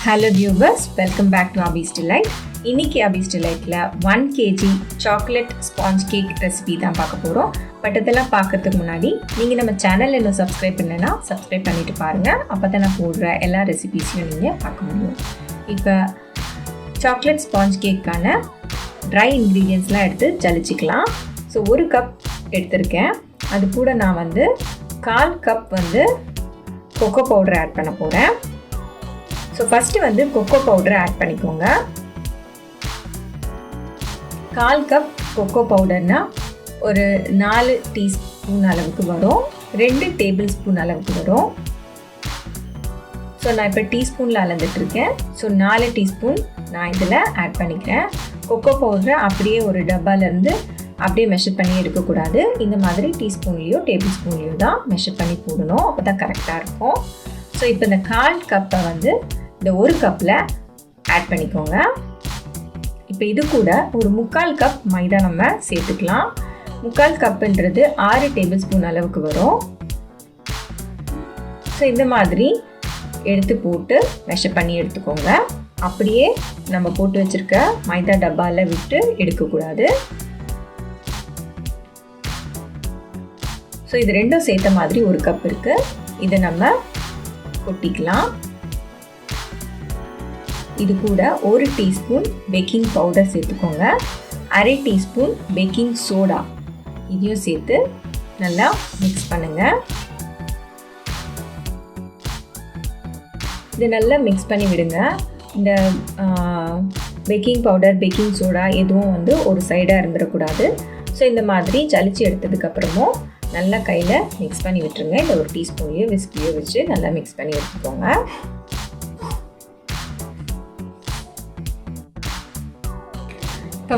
Hello viewers, welcome back to Abhi's Delight. இன்னைக்கு Abhi's Delightல 1 kg chocolate sponge cake recipe தான் பார்க்க போறோம். But இதெல்லாம் பார்க்கிறதுக்கு முன்னாடி நீங்க நம்ம சேனல் இன்னும் சப்ஸ்கிரைப் பண்ணலனா சப்ஸ்கிரைப் பண்ணிட்டு பாருங்க. அப்பதான் நான் போடுற எல்லா ரெசிபீஸையும் நீங்க பார்க்க முடியும். இப்போ chocolate sponge cakeக்கான dry ingredientsலாம் எடுத்து ஜலிச்சிக்கலாம். ஸோ 1 கப் எடுத்திருக்கேன். அது கூட நான் 1/4 கப் கொக்கோ பவுடர் ஆட் பண்ண போறேன். So first cocoa powder add பண்ணிக்கோங்க. 1/4 கப் கொக்கோ பவுடர்னா ஒரு 4 டீஸ்பூன் அளவுக்கு வரும், 2 டேபிள் ஸ்பூன் அளவுக்கு வரும். ஸோ நான் இப்போ டீஸ்பூனில் அளந்துட்டுருக்கேன். ஸோ 4 டீஸ்பூன் நான் இதில் ஆட் பண்ணிக்கிறேன். கொக்கோ பவுடரை அப்படியே ஒரு டப்பாலேருந்து அப்படியே மெஷர் பண்ணி எடுக்கக்கூடாது. இந்த மாதிரி டீஸ்பூன்லேயோ டேபிள் ஸ்பூன்லேயோ தான் மெஷர் பண்ணி போடணும். அப்போ தான் கரெக்டாக இருக்கும். ஸோ இப்போ இந்த 1/4 கப்பை இந்த 1 கப்பில் ஆட் பண்ணிக்கோங்க. இப்போ இது கூட ஒரு 3/4 கப் மைதா நம்ம சேர்த்துக்கலாம். 3/4 கப்புன்றது 6 டேபிள் ஸ்பூன் அளவுக்கு வரும். ஸோ இந்த மாதிரி எடுத்து போட்டு மெஷர் பண்ணி எடுத்துக்கோங்க. அப்படியே நம்ம போட்டு வச்சுருக்க மைதா டப்பாவில் விட்டு எடுக்கக்கூடாது. ஸோ இது ரெண்டும் சேர்த்த மாதிரி 1 கப் இருக்குது. இதை நம்ம கொட்டிக்கலாம். இது கூட 1 டீஸ்பூன் பேக்கிங் பவுடர் சேர்த்துக்கோங்க. 1/2 டீஸ்பூன் பேக்கிங் சோடா இதையும் சேர்த்து நல்லா மிக்ஸ் பண்ணுங்கள். இது நல்லா மிக்ஸ் பண்ணி விடுங்க. இந்த பேக்கிங் பவுடர் பேக்கிங் சோடா எதுவும் ஒரு சைடாக இருந்துடக்கூடாது. ஸோ இந்த மாதிரி ஜலிச்சு எடுத்ததுக்கப்புறமும் நல்லா கையில் மிக்ஸ் பண்ணி விட்டுருங்க. இந்த 1 டீஸ்பூன்லேயோ விஸ்கியோ வச்சு நல்லா மிக்ஸ் பண்ணி எடுத்துக்கோங்க. இப்போ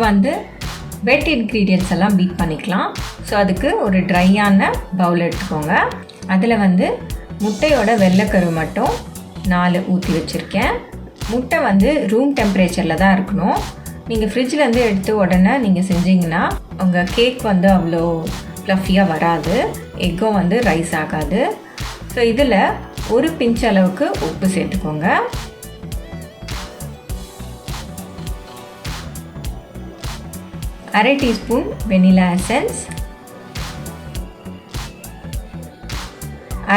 வெட் இன்க்ரீடியன்ட்ஸ் எல்லாம் பீட் பண்ணிக்கலாம். ஸோ அதுக்கு ஒரு ட்ரையான பவுல் எடுத்துக்கோங்க. அதில் முட்டையோட வெள்ளைக்கரு மட்டும் 4 ஊற்றி வச்சுருக்கேன். முட்டை ரூம் டெம்பரேச்சரில் தான் இருக்கணும். நீங்கள் ஃப்ரிட்ஜிலேருந்து எடுத்து உடனே நீங்கள் செஞ்சீங்கன்னா உங்கள் கேக் அவ்வளோ ஃப்ளஃபியாக வராது, எக்கும் ரைஸ் ஆகாது. ஸோ இதில் ஒரு பிஞ்ச் அளவுக்கு உப்பு சேர்த்துக்கோங்க. அரை teaspoon vanilla essence,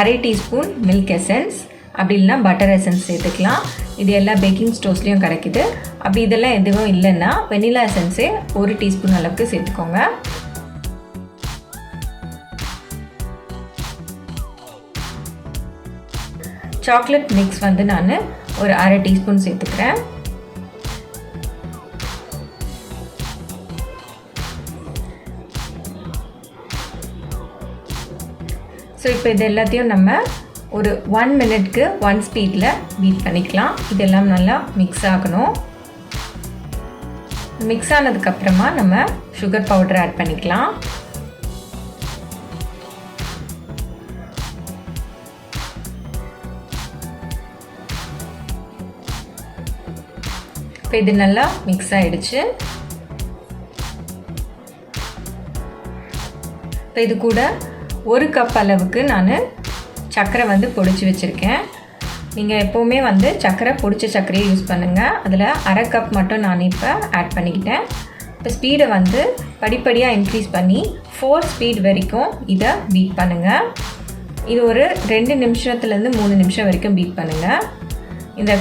1/2 teaspoon milk essence, அப்படி இல்லைனா பட்டர் எசன்ஸ் சேர்த்துக்கலாம். இது எல்லா பேக்கிங் ஸ்டோர்ஸ்லேயும் கிடைக்குது. அப்படி இதெல்லாம் எதுவும் இல்லைன்னா வெனிலா எசன்ஸே 1 டீஸ்பூன் அளவுக்கு சேர்த்துக்கோங்க. சாக்லேட் மிக்ஸ் நான் ஒரு 1/2 டீஸ்பூன் சேர்த்துக்கிறேன். ஸோ இப்போ இது எல்லாத்தையும் நம்ம ஒரு 1 மினிட்க்கு 1 ஸ்பீடில் பீட் பண்ணிக்கலாம். இதெல்லாம் நல்லா மிக்ஸ் ஆகணும். மிக்ஸ் ஆனதுக்கப்புறமா நம்ம சுகர் பவுடர் ஆட் பண்ணிக்கலாம். இப்போ இது நல்லா மிக்ஸ் ஆகிடுச்சு. இப்போ இது கூட 1 கப் அளவுக்கு நான் சர்க்கரை பொடிச்சு வச்சுருக்கேன். நீங்கள் எப்போவுமே சர்க்கரை பொடிச்ச சர்க்கரையை யூஸ் பண்ணுங்கள். அதில் 1/2 கப் மட்டும் நான் இப்போ ஆட் பண்ணிக்கிட்டேன். இப்போ ஸ்பீடை படிப்படியாக இன்க்ரீஸ் பண்ணி 4 ஸ்பீட் வரைக்கும் இதை பீட் பண்ணுங்கள். இது ஒரு 2 நிமிஷத்துலேருந்து 3 நிமிஷம் வரைக்கும் பீட் பண்ணுங்கள். இந்த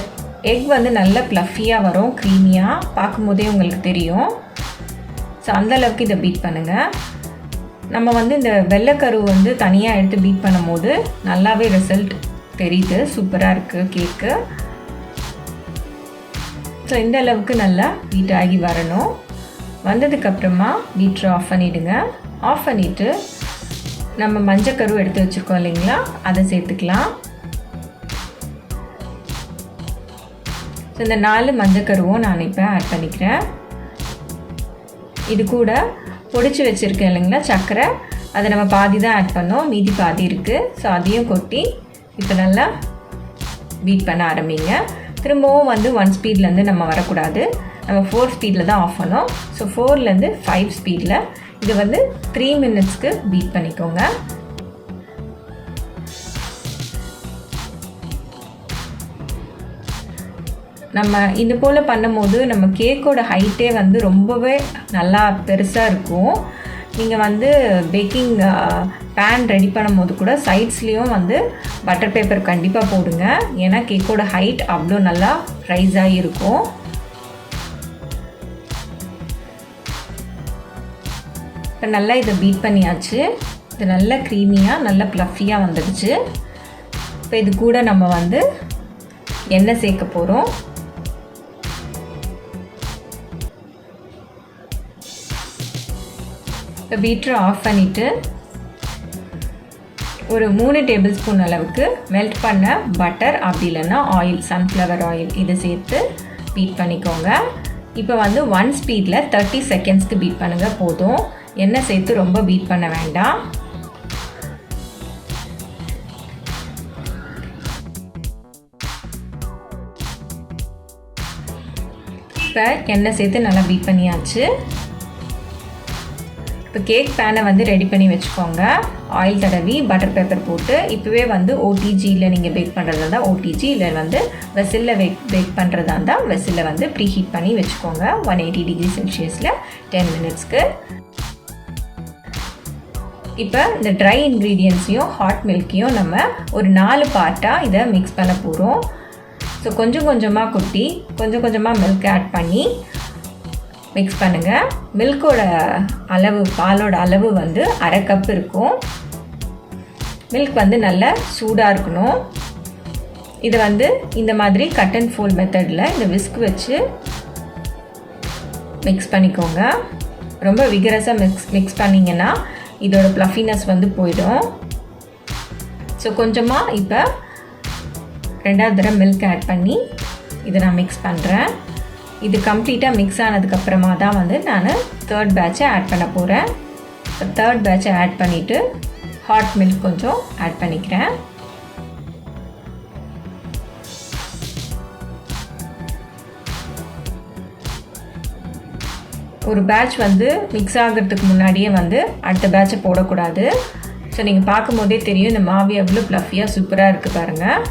எக் நல்லா ப்ளஃபியாக வரும், க்ரீமியாக பார்க்கும்போதே உங்களுக்கு தெரியும். ஸோ அந்தளவுக்கு இதை பீட் பண்ணுங்கள். நம்ம இந்த வெள்ளைக்கரு தனியாக எடுத்து பீட் பண்ணும் போது நல்லாவே ரிசல்ட் தெரியுது. சூப்பராக இருக்குது கேக்கு. ஸோ இந்த அளவுக்கு நல்லா பீட் ஆகி வரணும். வந்ததுக்கப்புறமா பீட்டரை ஆஃப் பண்ணிவிடுங்க. ஆஃப் பண்ணிவிட்டு நம்ம மஞ்சக்கரு எடுத்து வச்சுருக்கோம் இல்லைங்களா, அதை சேர்த்துக்கலாம். ஸோ இந்த 4 மஞ்சக்கருவும் நான் இப்போ ஆட் பண்ணிக்கிறேன். இது கூட பொடிச்சு வச்சுருக்கேன் இல்லைங்களா சர்க்கரை, அதை நம்ம பாதி தான் ஆட் பண்ணோம், மீதி பாதி இருக்குது. ஸோ அதையும் கொட்டி இப்போ நல்லா பீட் பண்ண ஆரம்பிங்க. திரும்பவும் 1 ஸ்பீட்லேருந்து நம்ம வரக்கூடாது. நம்ம 4 ஸ்பீடில் தான் ஆஃப் பண்ணோம். ஸோ 4லேருந்து 5 ஸ்பீடில் இது 3 மினிட்ஸ்க்கு பீட் பண்ணிக்கோங்க. நம்ம இது போல் பண்ணும்போது நம்ம கேக்கோட ஹைட்டே வந்து ரொம்பவே நல்லா பெருசாக இருக்கும். நீங்கள் வந்து பேக்கிங் பேன் ரெடி பண்ணும்போது கூட சைட்ஸ்லேயும் வந்து பட்டர் பேப்பர் கண்டிப்பாக போடுங்க. ஏன்னா கேக்கோட ஹைட் அவ்வளோ நல்லா ரைஸ் ஆகி இருக்கும். இப்போ நல்லா இதை பீட் பண்ணியாச்சு. இது நல்லா க்ரீமியாக நல்லா ப்ளஃபியாக வந்துடுச்சு. இப்போ இது கூட நம்ம வந்து எண்ணெய் சேர்க்க போகிறோம். இப்போ பீட்டரை ஆஃப் பண்ணிவிட்டு ஒரு 3 டேபிள் ஸ்பூன் அளவுக்கு மெல்ட் பண்ண பட்டர் அப்படி இல்லைன்னா ஆயில், சன்ஃப்ளவர் ஆயில் இதை சேர்த்து பீட் பண்ணிக்கோங்க. இப்போ வந்து 1 ஸ்பீடில் 30 செகண்ட்ஸ்க்கு பீட் பண்ணுங்கள் போதும். எண்ணெய் சேர்த்து ரொம்ப பீட் பண்ண வேண்டாம். இப்போ எண்ணெய் சேர்த்து நல்லா பீட் பண்ணியாச்சு. இப்போ கேக் பேனை வந்து ரெடி பண்ணி வச்சுக்கோங்க. ஆயில் தடவி பட்டர் பேப்பர் போட்டு இப்போவே வந்து ஓடிஜியில் நீங்கள் பேக் பண்ணுறதா இருந்தால் ஓடிஜி, இல்லை வந்து வெசிலில் பேக் பண்ணுறதா இருந்தால் வெசிலில் வந்து ப்ரீ ஹீட் பண்ணி வச்சுக்கோங்க 180 டிகிரி செல்சியஸில் 10 மினிட்ஸ்க்கு. இப்போ இந்த ட்ரை இன்க்ரீடியன்ஸையும் ஹாட் மில்க்கையும் நம்ம ஒரு 4 பார்ட்டாக இதை மிக்ஸ் பண்ண போகிறோம். ஸோ கொஞ்சம் கொஞ்சமாக கொட்டி கொஞ்சம் கொஞ்சமாக மில்க் ஆட் பண்ணி மிக்ஸ் பண்ணுங்கள். மில்கோட அளவு, பாலோட அளவு வந்து 1/2 கப் இருக்கும். மில்க் வந்து நல்லா சூடாக இருக்கணும். இதை வந்து இந்த மாதிரி கட் அண்ட் ஃபோல்ட் மெத்தடில் இந்த விஸ்க் வச்சு மிக்ஸ் பண்ணிக்கோங்க. ரொம்ப விகரஸாக மிக்ஸ் பண்ணிங்கன்னா இதோட ப்ளஃபினஸ் வந்து போயிடும். ஸோ கொஞ்சமாக இப்போ 2வது தடவை மில்க் ஆட் பண்ணி இதை நான் மிக்ஸ் பண்ணுறேன். இது கம்ப்ளீட்டாக மிக்ஸ் ஆனதுக்கப்புறமா தான் வந்து நான் 3rd பேட்சை ஆட் பண்ண போகிறேன். 3rd பேட்சை ஆட் பண்ணிவிட்டு ஹாட் மில்க் கொஞ்சம் ஆட் பண்ணிக்கிறேன். ஒரு பேட்ச் வந்து மிக்ஸ் ஆகிறதுக்கு முன்னாடியே வந்து அடுத்த பேட்சை போடக்கூடாது. ஸோ நீங்கள் பார்க்கும்போதே தெரியும் இந்த மாவு எவ்வளோ ப்ளஃபியாக சூப்பராக இருக்குது பாருங்கள்.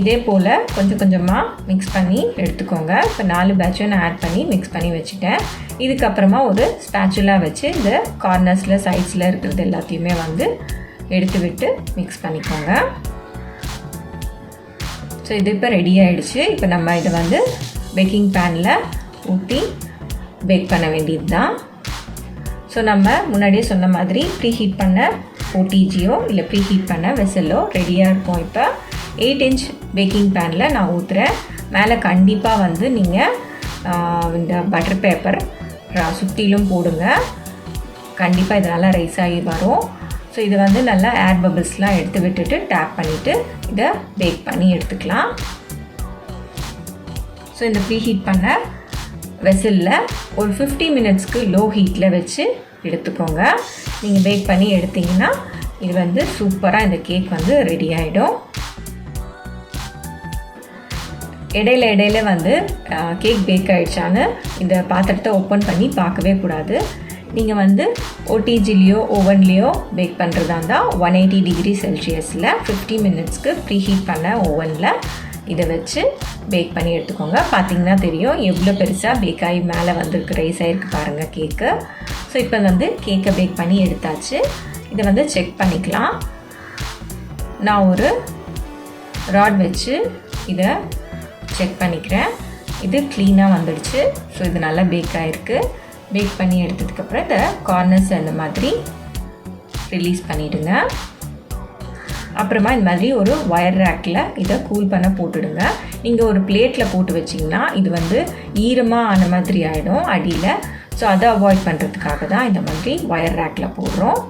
இதே போல் கொஞ்சம் கொஞ்சமாக மிக்ஸ் பண்ணி எடுத்துக்கோங்க. இப்போ 4 பேட்சும் நான் ஆட் பண்ணி மிக்ஸ் பண்ணி வச்சுட்டேன். இதுக்கப்புறமா ஒரு ஸ்பேச்சுலா வச்சு இந்த கார்னர்ஸில் சைட்ஸில் இருக்கிறது எல்லாத்தையுமே வந்து எடுத்து விட்டு மிக்ஸ் பண்ணிக்கோங்க. ஸோ இது இப்போ ரெடி ஆகிடுச்சு. இப்போ நம்ம இதை வந்து பேக்கிங் பேனில் ஊற்றி பேக் பண்ண வேண்டியது தான். ஸோ நம்ம முன்னாடியே சொன்ன மாதிரி ப்ரீ ஹீட் பண்ண ஓடிஜியோ இல்லை ப்ரீ ஹீட் பண்ண வெசலோ ரெடியாக இருக்கும். இப்போ 8 இன்ச் பேக்கிங் பேனில் நான் ஊற்றுறேன். மேலே கண்டிப்பாக வந்து நீங்கள் இந்த பட்டர் பேப்பர் சுற்றிலும் போடுங்க. கண்டிப்பாக இது நல்லா ரைஸ் ஆகி வரும். ஸோ இதை வந்து நல்லா ஏர் பபிள்ஸ்லாம் எடுத்து விட்டுட்டு டேப் பண்ணிவிட்டு இதை பேக் பண்ணி எடுத்துக்கலாம். ஸோ இந்த ப்ரீ ஹீட் பண்ண வெசலில் ஒரு 50 மினிட்ஸ்க்கு லோ ஹீட்டில் வச்சு எடுத்துக்கோங்க. நீங்கள் பேக் பண்ணி எடுத்திங்கன்னா இது வந்து சூப்பராக இந்த கேக் வந்து ரெடி ஆகிடும். இடையில வந்து கேக் பேக் ஆகிடுச்சான்னு இந்த பாத்திரத்தை ஓப்பன் பண்ணி பார்க்கவே கூடாது. நீங்கள் வந்து ஓடிஜிலேயோ ஓவன்லேயோ பேக் பண்ணுறதா இருந்தால் 180 டிகிரி செல்சியஸில் 50 மினிட்ஸ்க்கு ப்ரீ ஹீட் பண்ண ஓவனில் இதை வச்சு பேக் பண்ணி எடுத்துக்கோங்க. பார்த்திங்கன்னா தெரியும் எவ்வளோ பெருசாக பேக் ஆகி மேலே வந்துருக்கு, ரைஸ் ஆகிருக்கு பாருங்கள் கேக்கு. ஸோ இப்போ வந்து கேக்கை பேக் பண்ணி எடுத்தாச்சு. இதை வந்து செக் பண்ணிக்கலாம். நான் ஒரு ராட் வச்சு இதை செக் பண்ணிக்கிறேன். இது க்ளீனாக வந்துடுச்சு. ஸோ இது நல்லா பேக் ஆகிருக்கு. பேக் பண்ணி எடுத்ததுக்கப்புறம் இந்த கார்னர்ஸ் அந்த மாதிரி ரிலீஸ் பண்ணிவிடுங்க. அப்புறமா இந்த மாதிரி ஒரு ஒயர் ரேக்கில் இதை கூல் பண்ண போட்டுடுங்க. நீங்கள் ஒரு பிளேட்டில் போட்டு வச்சிங்கன்னா இது வந்து ஈரமாக ஆன மாதிரி ஆகிடும் அடியில். ஸோ அதை அவாய்ட் பண்ணுறதுக்காக தான் இந்த மாதிரி ஒயர் ரேக்கில் போடுறோம்.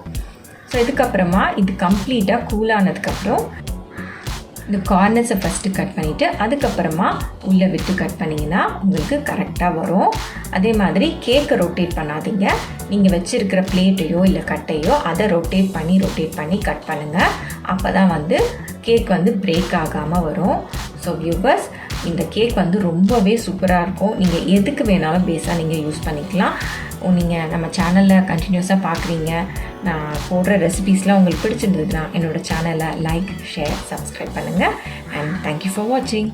ஸோ இதுக்கப்புறமா இது கம்ப்ளீட்டாக கூல் ஆனதுக்கப்புறம் இந்த கார்னர்ஸை ஃபஸ்ட்டு கட் பண்ணிவிட்டு அதுக்கப்புறமா உள்ளே விட்டு கட் பண்ணிங்கன்னா உங்களுக்கு கரெக்டாக வரும். அதே மாதிரி கேக்கை ரொட்டேட் பண்ணாதீங்க. நீங்கள் வச்சுருக்கிற பிளேட்டையோ இல்லை கட்டையோ அதை ரொட்டேட் பண்ணி கட் பண்ணுங்கள். அப்போ தான் வந்து கேக் வந்து பிரேக் ஆகாமல் வரும். ஸோ வியூவர்ஸ், இந்த கேக் வந்து ரொம்பவே சூப்பராக இருக்கும். நீங்கள் எதுக்கு வேணாலும் பேஸாக நீங்கள் யூஸ் பண்ணிக்கலாம். நீங்கள் நம்ம சேனலில் கண்டினியூஸாக பார்க்குறீங்க, நான் போடுற ரெசிபீஸ்லாம் உங்களுக்கு பிடிச்சிருந்ததுன்னா என்னோடய சேனலை லைக், ஷேர், சப்ஸ்கிரைப் பண்ணுங்கள். அண்ட் தேங்க்யூ ஃபார் வாட்சிங்.